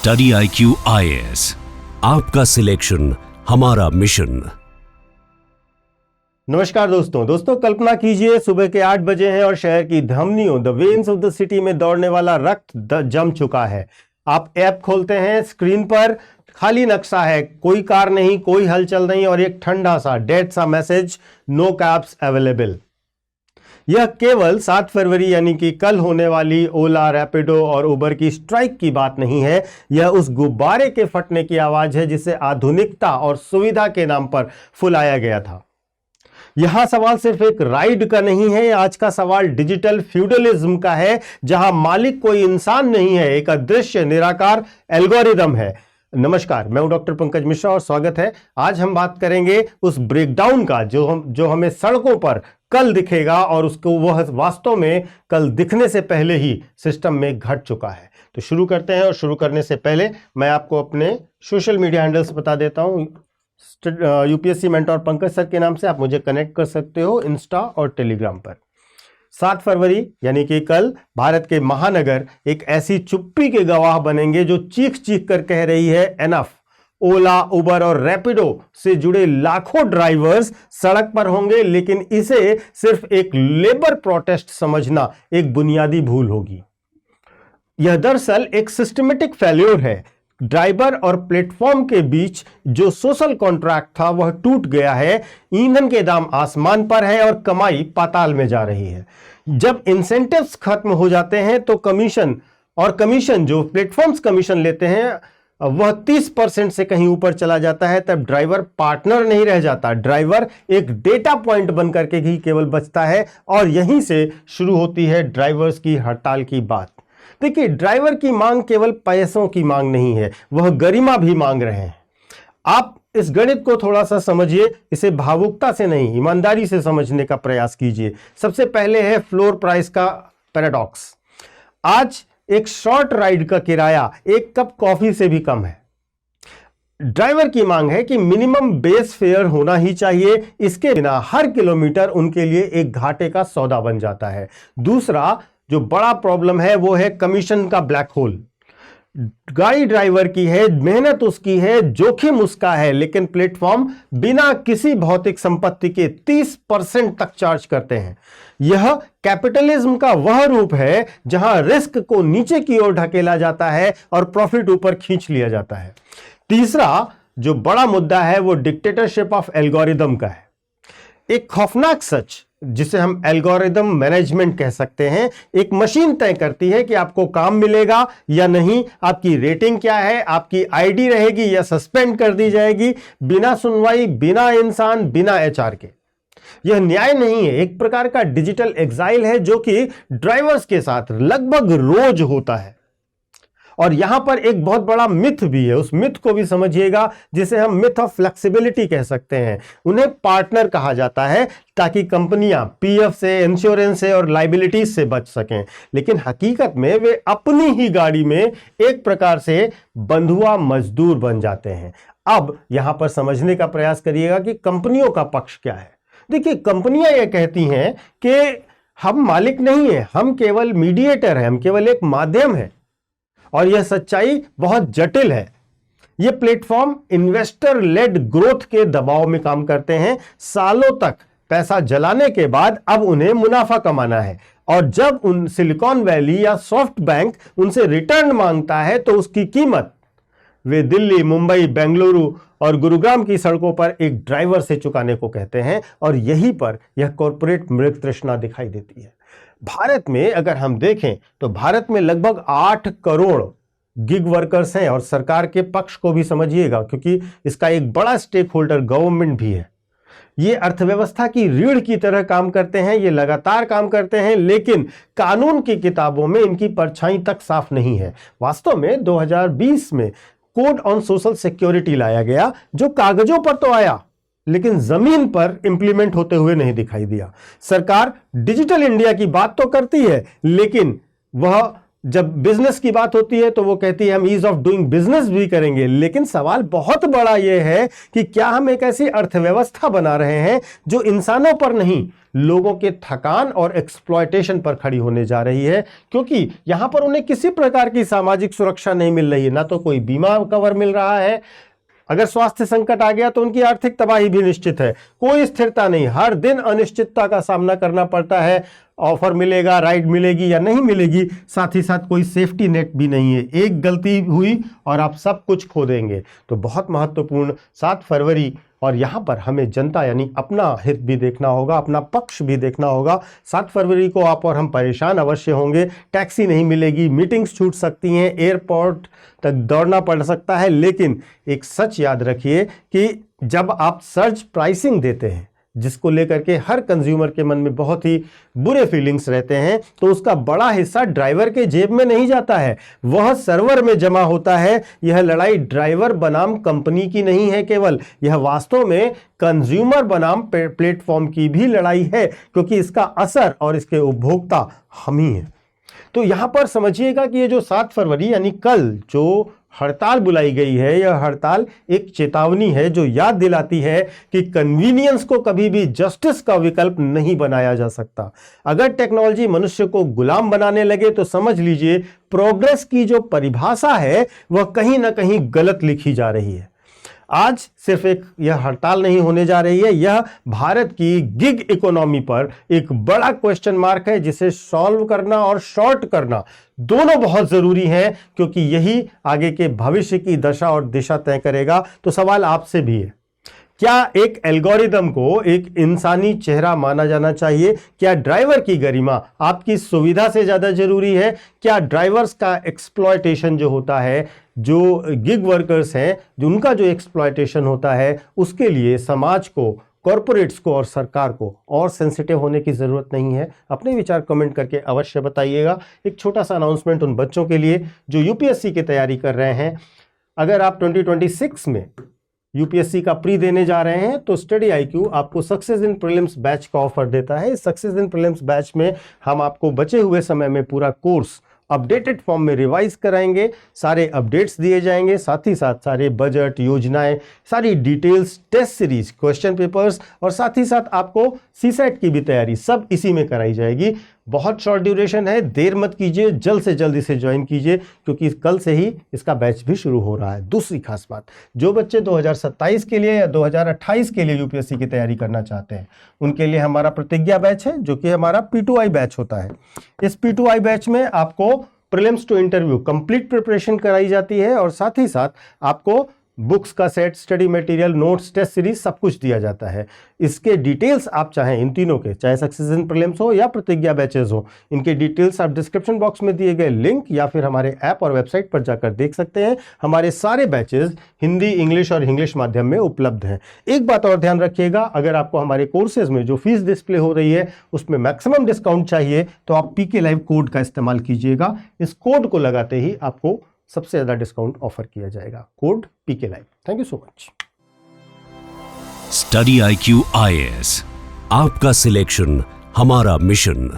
Study IQ IAS, आपका selection हमारा mission. नमस्कार दोस्तों, कल्पना कीजिए सुबह के 8 बजे हैं और शहर की धमनियों the veins of the city में दौड़ने वाला रक्त जम चुका है। आप ऐप खोलते हैं, स्क्रीन पर खाली नक्शा है, कोई कार नहीं, कोई हलचल नहीं और एक ठंडा सा डेड सा मैसेज, नो कैब्स अवेलेबल। यह केवल 7 फरवरी यानी कि कल होने वाली ओला, रैपिडो और उबर की स्ट्राइक की बात नहीं है। यह उस गुब्बारे के फटने की आवाज है जिसे आधुनिकता और सुविधा के नाम पर फुलाया गया था। यहां सवाल सिर्फ एक राइड का नहीं है, आज का सवाल डिजिटल फ्यूडलिज्म का है, जहां मालिक कोई इंसान नहीं है, एक अदृश्य निराकार एल्गोरिदम है। नमस्कार, मैं हूं डॉक्टर पंकज मिश्रा और स्वागत है। आज हम बात करेंगे उस ब्रेकडाउन का जो हमें सड़कों पर कल दिखेगा और उसको वह वास्तव में कल दिखने से पहले ही सिस्टम में घट चुका है। तो शुरू करते हैं और शुरू करने से पहले मैं आपको अपने सोशल मीडिया हैंडल्स बता देता हूं। यूपीएससी मेंटोर पंकज सर के नाम से आप मुझे कनेक्ट कर सकते हो इंस्टा और टेलीग्राम पर। 7 फरवरी यानी कि कल भारत के महानगर एक ऐसी चुप्पी के गवाह बनेंगे जो चीख चीख कर कह रही है एनफ। ओला, उबर और रैपिडो से जुड़े लाखों ड्राइवर्स सड़क पर होंगे, लेकिन इसे सिर्फ एक लेबर प्रोटेस्ट समझना एक बुनियादी भूल होगी। यह दरअसल एक सिस्टमेटिक फेल्योर है। ड्राइवर और प्लेटफॉर्म के बीच जो सोशल कॉन्ट्रैक्ट था वह टूट गया है। ईंधन के दाम आसमान पर है और कमाई पाताल में जा रही है। जब इंसेंटिव्स खत्म हो जाते हैं तो कमीशन जो प्लेटफॉर्म्स कमीशन लेते हैं वह 30% से कहीं ऊपर चला जाता है। तब ड्राइवर पार्टनर नहीं रह जाता, ड्राइवर एक डेटा पॉइंट बन करके ही केवल बचता है। और यहीं से शुरू होती है ड्राइवर्स की हड़ताल की बात। देखिए, ड्राइवर की मांग केवल पैसों की मांग नहीं है, वह गरिमा भी मांग रहे हैं। आप इस गणित को थोड़ा सा समझिए, इसे भावुकता से नहीं ईमानदारी से समझने का प्रयास कीजिए। सबसे पहले है फ्लोर प्राइस का पैराडॉक्स। आज एक शॉर्ट राइड का किराया एक कप कॉफी से भी कम है। ड्राइवर की मांग है कि मिनिमम बेस फेयर होना ही चाहिए, इसके बिना हर किलोमीटर उनके लिए एक घाटे का सौदा बन जाता है। दूसरा जो बड़ा प्रॉब्लम है वो है कमीशन का ब्लैक होल। गाड़ी ड्राइवर की है, मेहनत उसकी है, जोखिम उसका है, लेकिन प्लेटफॉर्म बिना किसी भौतिक संपत्ति के 30% तक चार्ज करते हैं। यह कैपिटलिज्म का वह रूप है जहां रिस्क को नीचे की ओर ढकेला जाता है और प्रॉफिट ऊपर खींच लिया जाता है। तीसरा जो बड़ा मुद्दा है वो डिक्टेटरशिप ऑफ एल्गोरिदम का है। एक खौफनाक सच जिसे हम एल्गोरिदम मैनेजमेंट कह सकते हैं। एक मशीन तय करती है कि आपको काम मिलेगा या नहीं, आपकी रेटिंग क्या है, आपकी आईडी रहेगी या सस्पेंड कर दी जाएगी, बिना सुनवाई, बिना इंसान, बिना एचआर के। यह न्याय नहीं है, एक प्रकार का डिजिटल एग्जाइल है जो कि ड्राइवर्स के साथ लगभग रोज होता है। और यहां पर एक बहुत बड़ा मिथ भी है, उस मिथ को भी समझिएगा जिसे हम मिथ ऑफ फ्लेक्सिबिलिटी कह सकते हैं। उन्हें पार्टनर कहा जाता है ताकि कंपनियां पीएफ से, इंश्योरेंस से और लाइबिलिटीज से बच सकें, लेकिन हकीकत में वे अपनी ही गाड़ी में एक प्रकार से बंधुआ मजदूर बन जाते हैं। अब यहां पर समझने का प्रयास करिएगा कि कंपनियों का पक्ष क्या है। देखिए, कंपनियां यह कहती हैं कि हम मालिक नहीं है, हम केवल मीडिएटर हैं, हम केवल एक माध्यम है। और यह सच्चाई बहुत जटिल है। यह प्लेटफॉर्म इन्वेस्टर लेड ग्रोथ के दबाव में काम करते हैं। सालों तक पैसा जलाने के बाद अब उन्हें मुनाफा कमाना है, और जब उन सिलिकॉन वैली या सॉफ्ट बैंक उनसे रिटर्न मांगता है तो उसकी कीमत वे दिल्ली, मुंबई, बेंगलुरु और गुरुग्राम की सड़कों पर एक ड्राइवर से चुकाने को कहते हैं। और यहीं पर यह कॉर्पोरेट मृग तृष्णा दिखाई देती है। भारत में अगर हम देखें तो भारत में लगभग 8 करोड़ गिग वर्कर्स हैं, और सरकार के पक्ष को भी समझिएगा क्योंकि इसका एक बड़ा स्टेक होल्डर गवर्नमेंट भी है। ये अर्थव्यवस्था की रीढ़ की तरह काम करते हैं, ये लगातार काम करते हैं, लेकिन कानून की किताबों में इनकी परछाई तक साफ नहीं है। वास्तव में 2020 में कोड ऑन सोशल सिक्योरिटी लाया गया, जो कागजों पर तो आया लेकिन जमीन पर इंप्लीमेंट होते हुए नहीं दिखाई दिया। सरकार डिजिटल इंडिया की बात तो करती है, लेकिन वह जब बिजनेस की बात होती है तो वो कहती है हम ईज ऑफ डूइंग बिजनेस भी करेंगे, लेकिन सवाल बहुत बड़ा ये है कि क्या हम एक ऐसी अर्थव्यवस्था बना रहे हैं जो इंसानों पर नहीं, लोगों के थकान और एक्सप्लॉयटेशन पर खड़ी होने जा रही है, क्योंकि यहां पर उन्हें किसी प्रकार की सामाजिक सुरक्षा नहीं मिल रही है, ना तो कोई बीमा कवर मिल रहा है, अगर स्वास्थ्य संकट आ गया तो उनकी आर्थिक तबाही भी निश्चित है, कोई स्थिरता नहीं, हर दिन अनिश्चितता का सामना करना पड़ता है, ऑफर मिलेगा, राइड मिलेगी या नहीं मिलेगी, साथ ही साथ कोई सेफ्टी नेट भी नहीं है, एक गलती हुई और आप सब कुछ खो देंगे। तो बहुत महत्वपूर्ण 7 फरवरी, और यहां पर हमें जनता यानी अपना हित भी देखना होगा, अपना पक्ष भी देखना होगा। 7 फरवरी को आप और हम परेशान अवश्य होंगे, टैक्सी नहीं मिलेगी, मीटिंग्स छूट सकती हैं, एयरपोर्ट तक दौड़ना पड़ सकता है, लेकिन एक सच याद रखिए कि जब आप सर्ज प्राइसिंग देते हैं, जिसको लेकर के हर कंज्यूमर के मन में बहुत ही बुरे फीलिंग्स रहते हैं, तो उसका बड़ा हिस्सा ड्राइवर के जेब में नहीं जाता है, वह सर्वर में जमा होता है। यह लड़ाई ड्राइवर बनाम कंपनी की नहीं है केवल, यह वास्तव में कंज्यूमर बनाम प्लेटफॉर्म की भी लड़ाई है, क्योंकि इसका असर और इसके उपभोक्ता हम ही हैं। तो यहां पर समझिएगा कि ये जो 7 फरवरी यानी कल जो हड़ताल बुलाई गई है, यह हड़ताल एक चेतावनी है जो याद दिलाती है कि कन्वीनियंस को कभी भी जस्टिस का विकल्प नहीं बनाया जा सकता। अगर टेक्नोलॉजी मनुष्य को गुलाम बनाने लगे तो समझ लीजिए प्रोग्रेस की जो परिभाषा है वह कहीं ना कहीं गलत लिखी जा रही है। आज सिर्फ एक यह हड़ताल नहीं होने जा रही है, यह भारत की गिग इकोनॉमी पर एक बड़ा क्वेश्चन मार्क है, जिसे सॉल्व करना और शॉर्ट करना दोनों बहुत जरूरी है, क्योंकि यही आगे के भविष्य की दशा और दिशा तय करेगा। तो सवाल आपसे भी है, क्या एक एल्गोरिदम को एक इंसानी चेहरा माना जाना चाहिए? क्या ड्राइवर की गरिमा आपकी सुविधा से ज्यादा जरूरी है? क्या ड्राइवर्स का एक्सप्लॉयटेशन जो होता है, जो गिग वर्कर्स हैं, जो उनका जो एक्सप्लॉयटेशन होता है, उसके लिए समाज को, कॉरपोरेट्स को और सरकार को और सेंसिटिव होने की जरूरत नहीं है? अपने विचार कमेंट करके अवश्य बताइएगा। एक छोटा सा अनाउंसमेंट उन बच्चों के लिए जो यूपीएससी की तैयारी कर रहे हैं, अगर आप 2026 में यूपीएससी का प्री देने जा रहे हैं तो स्टडी आईक्यू आपको सक्सेस इन प्रीलिम्स बैच का ऑफर देता है। इस सक्सेस इन प्रीलिम्स बैच में हम आपको बचे हुए समय में पूरा कोर्स अपडेटेड फॉर्म में रिवाइज कराएंगे, सारे अपडेट्स दिए जाएंगे, साथ ही साथ सारे बजट, योजनाएं, सारी details, test series, question papers और साथ ही साथ आपको सीसेट की भी तैयारी सब इसी में कराई जाएगी। बहुत शॉर्ट ड्यूरेशन है, देर मत कीजिए, जल्द से जल्द इसे ज्वाइन कीजिए, क्योंकि कल से ही इसका बैच भी शुरू हो रहा है। दूसरी खास बात, जो बच्चे 2027 के लिए या 2028 के लिए यूपीएससी की तैयारी करना चाहते हैं, उनके लिए हमारा प्रतिज्ञा बैच है, जो कि हमारा P2I बैच होता है। इस P2I बैच में आपको prelims to interview complete preparation कराई जाती है और साथ ही साथ आपको बुक्स का set, study material, notes, test series सब कुछ दिया जाता है। इसके डिटेल्स आप चाहें इन तीनों के, चाहे सक्सेस इन प्रीलिम्स हो या प्रतिज्ञा बैचेस हो, इनके डिटेल्स आप डिस्क्रिप्शन बॉक्स में दिए गए लिंक या फिर हमारे ऐप और वेबसाइट पर जाकर देख सकते हैं। हमारे सारे बैचेस हिंदी, इंग्लिश और इंग्लिश माध्यम में उपलब्ध हैं। एक बात और ध्यान रखिएगा, अगर आपको हमारे कोर्सेज में जो फीस डिस्प्ले हो रही है उसमें मैक्सिमम डिस्काउंट चाहिए तो आप PK Live कोड का इस्तेमाल कीजिएगा। इस कोड को लगाते ही आपको सबसे ज्यादा डिस्काउंट ऑफर किया जाएगा, code PK Live। Thank you so much. Study IQ IAS, आपका सिलेक्शन हमारा मिशन।